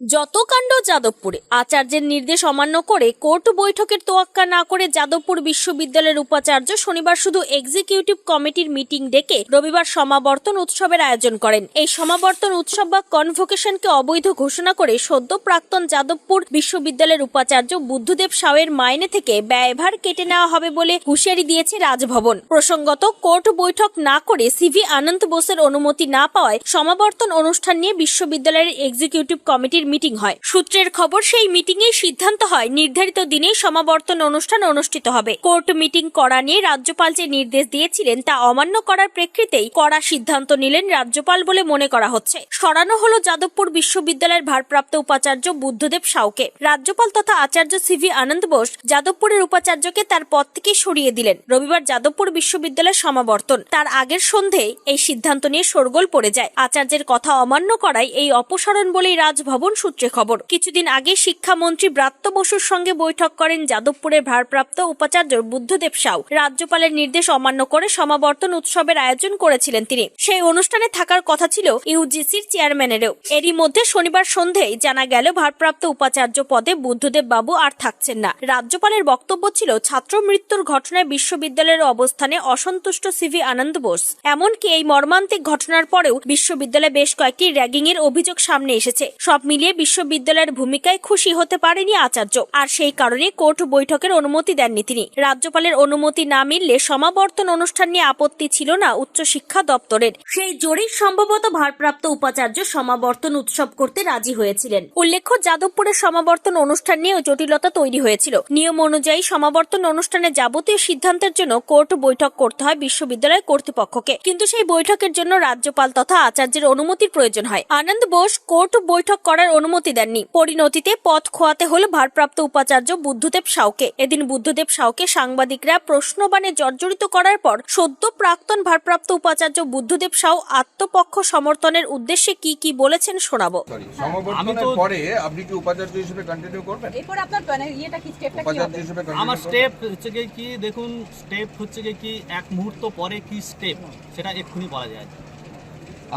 যত কাণ্ড যাদবপুরে আচার্যের নির্দেশ অমান্য করে কোর্ট বৈঠকের তোয়াক্কা না করে যাদবপুর বিশ্ববিদ্যালয়ের উপাচার্য শনিবার শুধু এক্সিকিউটিভ কমিটির মিটিং ডেকে রবিবার সমাবর্তন উৎসবের আয়োজন করেন। এই সমাবর্তন উৎসব বা কনভোকেশনকে অবৈধ ঘোষণা করে সদ্য প্রাক্তন যাদবপুর বিশ্ববিদ্যালয়ের উপাচার্য বুদ্ধদেব সাউয়ের মাইনে থেকে ব্যয়ভার কেটে নেওয়া হবে বলে হুঁশিয়ারি দিয়েছে রাজভবন। প্রসঙ্গত, কোর্ট বৈঠক না করে সিভি আনন্দ বোসের অনুমতি না পাওয়ায় সমাবর্তন অনুষ্ঠান নিয়ে বিশ্ববিদ্যালয়ের এক্সিকিউটিভ কমিটির মিটিং হয়। সূত্রের খবর, সেই মিটিংয়ে সিদ্ধান্ত হয় নির্ধারিত দিনেই সমাবর্তন অনুষ্ঠান অনুষ্ঠিত হবে। কোর্ট মিটিং করা নিয়ে রাজ্যপাল যে নির্দেশ দিয়েছিলেন তা অমান্য করার প্রেক্ষিতেই কড়া সিদ্ধান্ত নিলেন রাজ্যপাল বলে মনে করা হচ্ছে। সরানো হলো যাদবপুর বিশ্ববিদ্যালয়ের ভারপ্রাপ্ত উপাচার্য বুদ্ধদেব সাউকে। রাজ্যপাল তথা আচার্য সিভি আনন্দ বোস যাদবপুরের উপাচার্যকে তার পদ থেকে সরিয়ে দিলেন। রবিবার যাদবপুর বিশ্ববিদ্যালয়ের সমাবর্তন, তার আগের সন্ধ্যায় এই সিদ্ধান্ত নিয়ে শোরগোল পড়ে যায়। আচার্যের কথা অমান্য করায় এই অপসারণ বলেই রাজভবন সূত্রে খবর। কিছুদিন আগে শিক্ষামন্ত্রী ব্রাত্য বসুর সঙ্গে বৈঠক করেন যাদবপুরের ভারপ্রাপ্ত উপাচার্য বুদ্ধদেব সাউ। রাজ্যপালের নির্দেশ অমান্য করে সমাবর্তন উৎসবের আয়োজন করেছিলেন তিনি। সেই অনুষ্ঠানে থাকার কথা ছিল ইউজিসির চেয়ারম্যানেরও। এরই মধ্যে শনিবার সন্ধ্যায় জানা গেল ভারপ্রাপ্ত উপাচার্য পদে বুদ্ধদেব বাবু আর থাকছেন না। রাজ্যপালের বক্তব্য ছিল, ছাত্র মৃত্যুর ঘটনায় বিশ্ববিদ্যালয়ের অবস্থানে অসন্তুষ্ট সিভি আনন্দ বোস। এমনকি এই মর্মান্তিক ঘটনার পরেও বিশ্ববিদ্যালয়ে বেশ কয়েকটি র্যাগিং এর অভিযোগ সামনে এসেছে। সব মিলিয়ে বিশ্ববিদ্যালয়ের ভূমিকায় খুশি হতে পারেনি আচার্য, আর সেই কারণে কোর্ট বৈঠকের অনুমতি দেননি তিনি। রাজ্যপালের অনুমতি না মিললে সমাবর্তন অনুষ্ঠান নিয়ে আপত্তি ছিল না উচ্চশিক্ষা দপ্তরের। সেই জোরেই সম্ভবত ভারপ্রাপ্ত উপাচার্য সমাবর্তন উৎসব করতে রাজি হয়েছিলেন। উল্লেখ্য, যাদবপুরের সমাবর্তন অনুষ্ঠান নিয়েও জটিলতা তৈরি হয়েছিল। নিয়ম অনুযায়ী সমাবর্তন অনুষ্ঠানে যাবতীয় সিদ্ধান্তের জন্য কোর্ট বৈঠক করতে হয় বিশ্ববিদ্যালয় কর্তৃপক্ষকে, কিন্তু সেই বৈঠকের জন্য রাজ্যপাল তথা আচার্যের অনুমতির প্রয়োজন হয়। আনন্দ বোস কোর্ট বৈঠক করার অনুমতি দেননি। পরিণতিতে পথ খোয়াতে হলো ভারপ্রাপ্ত উপাচার্য বুদ্ধদেব সাউকে। এদিন বুদ্ধদেব সাউকে সাংবাদিকরা প্রশ্নবাণে জর্জরিত করার পর সদ্য প্রাক্তন ভারপ্রাপ্ত উপাচার্য বুদ্ধদেব সাউ আত্মপক্ষ সমর্থনের উদ্দেশ্যে কি বলেছেন শোনাবো। সমাবর্তনের পরে আপনি কি উপাচার্য হিসেবে কন্টিনিউ করবেন? এরপর আপনার ইয়েটা কি, স্টেপটা কি উপাচার্য হবে? হিসেবে আমার স্টেপ হচ্ছে কি, দেখুন স্টেপ হচ্ছে কি এক মুহূর্ত পরে কি স্টেপ সেটা এক্ষুনি বলা যায়।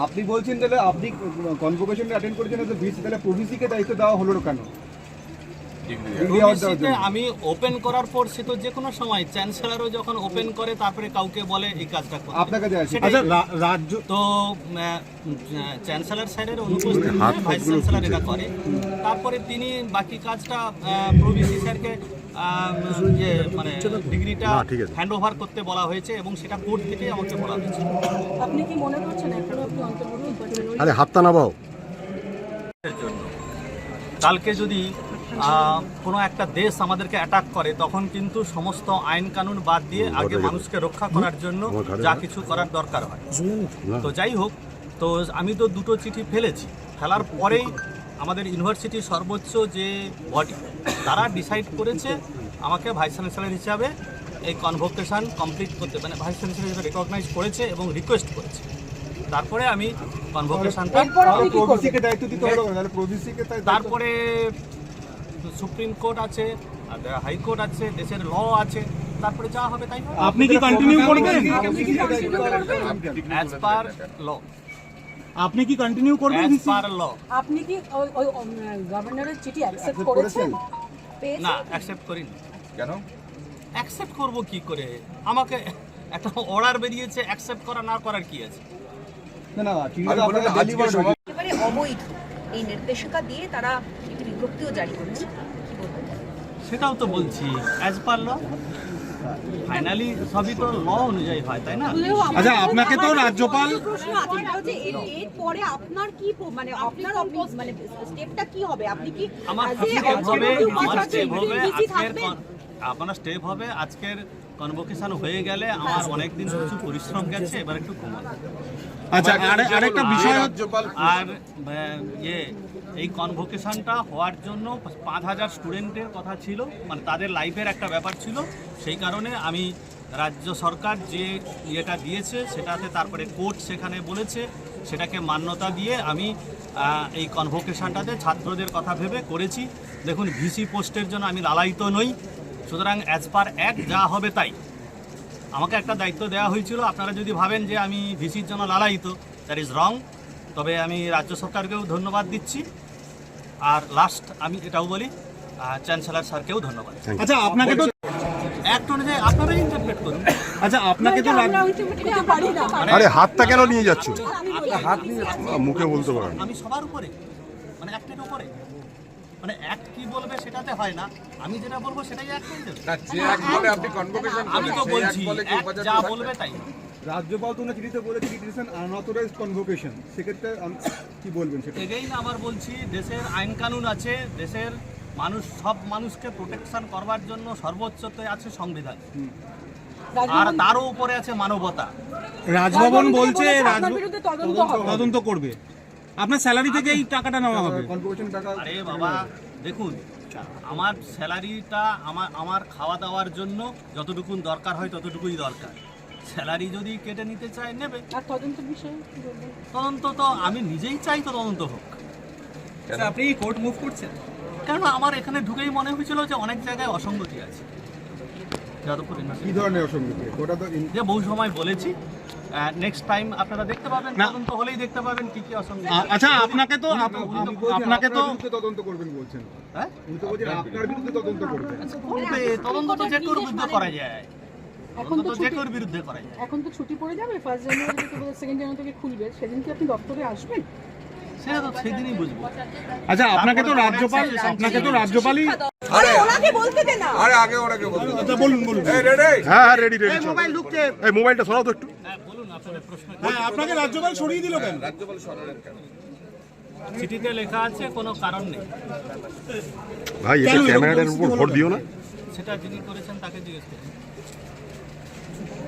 আপনি বলছেন তাহলে আপনি কনভোকেশনে অ্যাটেন্ড করেছেন, তো ভিসি তাহলে প্রভিসিকে দায়িত্ব দেওয়া হলো কেন? আমি ওপেন করার পর সে তো যে কোনো সময় চ্যান্সেলরও যখন ওপেন করে তারপরে কাউকে বলে এই কাজটা করতে, আপনার কাছে আছে। আচ্ছা, রাজ্য তো চ্যান্সেলর স্যারের অনুপস্থিতিতে ভাইস চ্যান্সেলর এটা করে। তারপরে তিনি বাকি কাজটা প্রভিসি স্যারকে মানে ডিগ্রিটা হ্যান্ড ওভার করতে বলা হয়েছে এবং সেটা কোর্ট থেকে আমাকে বলা হয়েছে। আপনি কি মনে করছেন এখনো আপনি অন্তর্বর্তী? আরে হাতটা নামাও। কালকে যদি কোনো একটা দেশ আমাদেরকে অ্যাটাক করে, তখন কিন্তু সমস্ত আইন কানুন বাদ দিয়ে আগে মানুষকে রক্ষা করার জন্য যা কিছু করার দরকার হয়। তো যাই হোক, তো আমি তো দুটো চিঠি ফেলেছি। ফেলার পরেই আমাদের ইউনিভার্সিটির সর্বোচ্চ যে বডি, তারা ডিসাইড করেছে আমাকে ভাইস চ্যান্সেলর হিসাবে এই কনভোকেশন কমপ্লিট করতে, মানে ভাইস চ্যান্সেলর হিসেবে রেকগনাইজ করেছে এবং রিকোয়েস্ট করেছে। তারপরে আমি কনভোকেশনটা, তারপরে সুপ্রিম কোর্ট আছে, হাইকোর্ট আছে, দেশের ল আছে, তারপরে যা হবে তাই। আপনি কি কন্টিনিউ করবেন? অ্যাজ পার ল। আপনি কি কন্টিনিউ করবেন? অ্যাজ পার ল। আপনি কি ওই গভর্নরের চিঠি অ্যাকসেপ্ট করেছেন? না, অ্যাকসেপ্ট করিনি। কেন অ্যাকসেপ্ট করব কি করে? আমাকে একটা অর্ডার বেরিয়েছে, অ্যাকসেপ্ট করা না করার কি আছে? না, একেবারে অবৈধ এই নির্দেশিকা দিয়ে তারা একটি বিজ্ঞপ্তিও জারি করেছে। কি বলবেন? সেটাও তো বলছি, অ্যাজ পার ল। ফাইনালি সবই তো ল অনুযায়ী হয়, তাই না? আচ্ছা, আপনাকে তো রাজ্যপাল প্রশ্ন আছে যে এর পরে আপনার কি মানে আপনার মানে স্টেপটা কি হবে? আপনি কি আমার স্টেপ হবে আজকের কনভোকেশন হয়ে গেলে আমার অনেকদিন কিছু পরিশ্রম গেছে, এবার একটু কমাবো। আচ্ছা, আরেকটা বিষয়, আর এই কনভোকেশনটা হওয়ার জন্য 5000 স্টুডেন্টের কথা ছিল, মানে তাদের লাইফের একটা ব্যাপার ছিল। সেই কারণে আমি রাজ্য সরকার যে ইয়েটা দিয়েছে সেটাতে, তারপরে কোর্ট সেখানে বলেছে, সেটাকে মান্যতা দিয়ে আমি এই কনভোকেশনটাতে ছাত্রদের কথা ভেবে করেছি। দেখুন, ভিসি পোস্টের জন্য আমি লালায়িত নই, সুতরাং অ্যাজ পার অ্যাক্ট যা হবে তাই। আমাকে একটা দায়িত্ব দেওয়া হয়েছিল। আপনারা যদি ভাবেন যে আমি ভিসির জন্য লালায়িত, দ্যাট ইজ রং। তবে আমি রাজ্য সরকারকেও ধন্যবাদ দিচ্ছি আর লাস্ট আমি এটাও বলি চ্যান্সেলর স্যারকেও ধন্যবাদ। আচ্ছা আপনাকে তো অ্যাক্ট অনুযায়ী আপনারাই ইন্টারপ্রেট করুন। আচ্ছা আপনাকে তো আমরা ultimate করতে পারি না। আরে হাতটা কেন নিয়ে যাচ্ছ? হাত নিয়ে মুখে বলতে পারেন। আমি সবার উপরে, মানে অ্যাক্টের উপরে, মানে অ্যাক্ট কি বলবে সেটাতে হয় না, আমি যেটা বলবো সেটাই অ্যাক্ট হয়ে যাবে। না, যে এক বলে আপনি কনভোকেশন আমি তো বলছি act যা বলবে তাই। রাজ্যপাল তো চিঠিতে বলেছে it is an unauthorized convocation, সেক্ষেত্রে কি বলবেন সেটা? এগেইন আবার বলছি, দেশের আইন কানুন আছে, দেশের মানুষ, সব মানুষকে প্রোটেকশন করবার জন্য সর্বোচ্চতে আছে সংবিধান, আর তারও উপরে আছে মানবতা। রাজভবন বলছে আপনার বিরুদ্ধে তদন্ত হবে। তদন্ত করবে, আপনার স্যালারি থেকে এই টাকাটা নেওয়া হবে। কনভোকেশন টাকা আরে বাবা দেখুন, আমার স্যালারিটা আমার খাওয়া দাওয়ার জন্য যতটুকু দরকার হয় ততটুকুই দরকার। স্যালারি যদি কেটে নিতে চায় নেবে। আর তদন্ত বিষয়ে কি বলবেন? তদন্ত তো আমি নিজেই চাই তো তদন্ত হোক। আপনি কোর্ট মুভ করছেন? কারণ আমার এখানে ঢুকেই মনে হয়েছিল যে অনেক জায়গায় অসঙ্গতি আছে। যাদবপুর কি ইউনিভার্সিটি ধরনের অসঙ্গতি? ওটা তো যে বহু সময় বলেছি, নেক্সট টাইম আপনারা দেখতে পাবেন, না। তদন্ত হলেই দেখতে পাবেন কি কি অসঙ্গতি। আচ্ছা আপনাকে তো আপনাকে তো বিরুদ্ধে তদন্ত করবেন বলছেন, হ্যাঁ? উনি তো বলছেন আপনার বিরুদ্ধে তদন্ত করবেন। করবে, তদন্ত তো যে কারোর বিরুদ্ধে করা যায়, এখন তদন্ত তো তো যে ছুটি কারোর বিরুদ্ধে করা যায়। এখন তো ছুটি পড়ে যাবে, 1 জানুয়ারি থেকে 2 জানুয়ারি থেকে খুলবে, সেদিন কি আপনি দপ্তরে আসবেন? সেটা তো সেদিনই বুঝবো। আচ্ছা আপনাকে তো রাজ্যপালই আরে ওনাকে বলতে দে না। আরে আগে ওনাকে বলতে দাও। আচ্ছা বলুন এই রেডি হ্যাঁ হ্যাঁ রেডি রেডি। এই মোবাইলটা সরাও তো একটু। হ্যাঁ বলুন আপনাদের প্রশ্ন। হ্যাঁ আপনাকে রাজ্যপাল সরিয়ে দিল কেন? রাজ্যপাল সরালেন কেন? চিঠিতে লেখা আছে কোনো কারণ নেই, ভাই এটা ক্যামেরাটার উপর ভর দিও না। সেটা যিনি করেছেন তাকে জিজ্ঞেস করুন।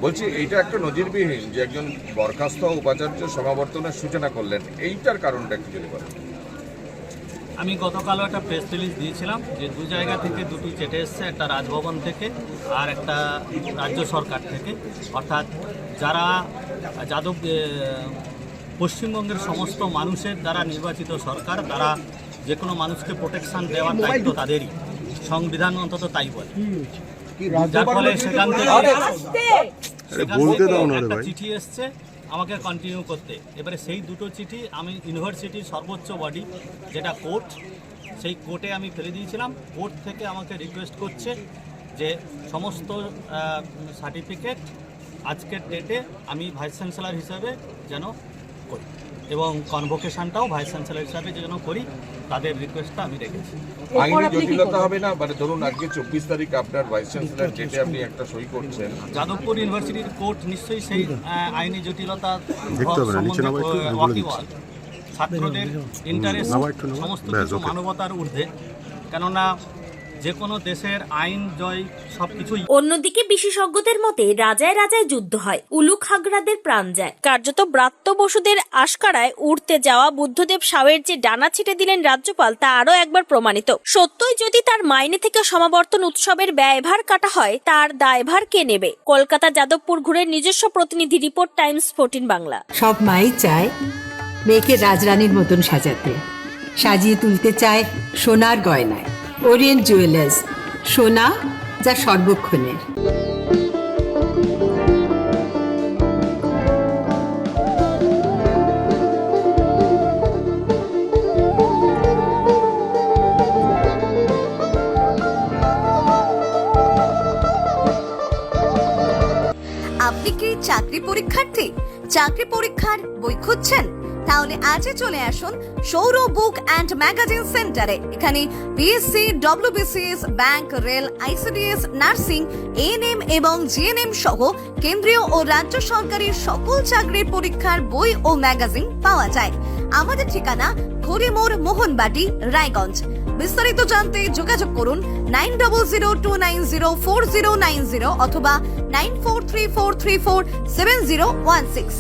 বলছি এইটা একটা নজিরবিহীন যে একজন বরখাস্ত উপাচার্য সমাবর্তনের সূচনা করলেন, এইটার কারণটা কি যদি বলেন? আমি গতকালও একটা প্রেস রিলিজ দিয়েছিলাম যে দু জায়গা থেকে দুটি চেটে এসছে, একটা রাজভবন থেকে আর একটা রাজ্য সরকার থেকে। অর্থাৎ যারা পশ্চিমবঙ্গের সমস্ত মানুষের দ্বারা নির্বাচিত সরকার, তারা যে কোনো মানুষকে প্রোটেকশন দেওয়ার দায়িত্ব তাদেরই, সংবিধান অন্তত তাই বলে। যার ফলে সেখান থেকে বলতে দাও না রে একটা ভাই। চিঠি এসছে আমাকে কন্টিনিউ করতে। এবারে সেই দুটো চিঠি আমি ইউনিভার্সিটির সর্বোচ্চ বডি যেটা কোর্ট, সেই কোর্টে আমি ফেলে দিয়েছিলাম। কোর্ট থেকে আমাকে রিকোয়েস্ট করছে যে সমস্ত সার্টিফিকেট আজকের ডেটে আমি ভাইস চ্যান্সেলর হিসাবে যেন করি, এবং কনভোকেশনটাও ভাইস চ্যান্সেলর হিসাবে যেন করি, তাদের রিকোয়েস্টটা আমি রেখেছি। আইনি জটিলতা হবে না? মানে ধরুন আজকে 24 তারিখ আপনার ভাইস চ্যান্সেলর ডেটে আপনি একটা সই করছেন, যাদবপুর ইউনিভার্সিটির কোর্ট নিশ্চয়ই সেই আইনি জটিলতা দেখতে হবে না, নিচে নামা একটু, বলে ওয়াকিবহাল। ছাত্রদের ইন্টারেস্ট নামা একটু নামা। সমস্ত ব্যাস, কিছু ওকে। মানবতার ঊর্ধ্বে, কেননা যে কোনো দেশের আইন জয় সবকিছুই। অন্যদিকে বিশেষজ্ঞদের মতে রাজায় রাজায় যুদ্ধ হয়, উলুক হাগরাদের প্রাণ যায়। কার্যত ব্রাত্য বসুদের আশকারায় উঠতে যাওয়া বুদ্ধদেব সাউয়ের যে ডানা ছিটে দিলেন রাজ্যপাল, তা আরো একবার প্রমাণিত। সত্যই যদি তার মাইনে থেকে সমাবর্তন উৎসবের ব্যয়ভার কাটা হয়, তার দায়ভার কে নেবে? কলকাতা যাদবপুর ঘুরে নিজস্ব প্রতিনিধি রিপোর্ট, টাইমস 14 বাংলা। সব মাই চায় মেয়েকে রাজরানীর মতন সাজাতে, সাজিয়ে তুলতে চায় সোনার গয়নায়। ওরিয়েন্ট জুয়েলার্স, সোনা যা সর্বক্ষণের। আপনি কি চাকরি পরীক্ষার্থী? চাকরি পরীক্ষার বই খুঁজছেন? তাহলে আজই চলে আসুন সৌর বুক অ্যান্ড ম্যাগাজিন সেন্টারে। এখানে BSc, WBCS, bank, rail, ICDS, nursing, ANM এবং জিএনএম সহ কেন্দ্রীয় ও রাজ্য সরকারের সকল চাকরির পরীক্ষার বই ও ম্যাগাজিন পাওয়া যায়। আমাদের ঠিকানা ঘড়িমোড়, মোহনবাটি, রায়গঞ্জ। বিস্তারিত জানতে যোগাযোগ করুন 9002904090 অথবা 9434347016।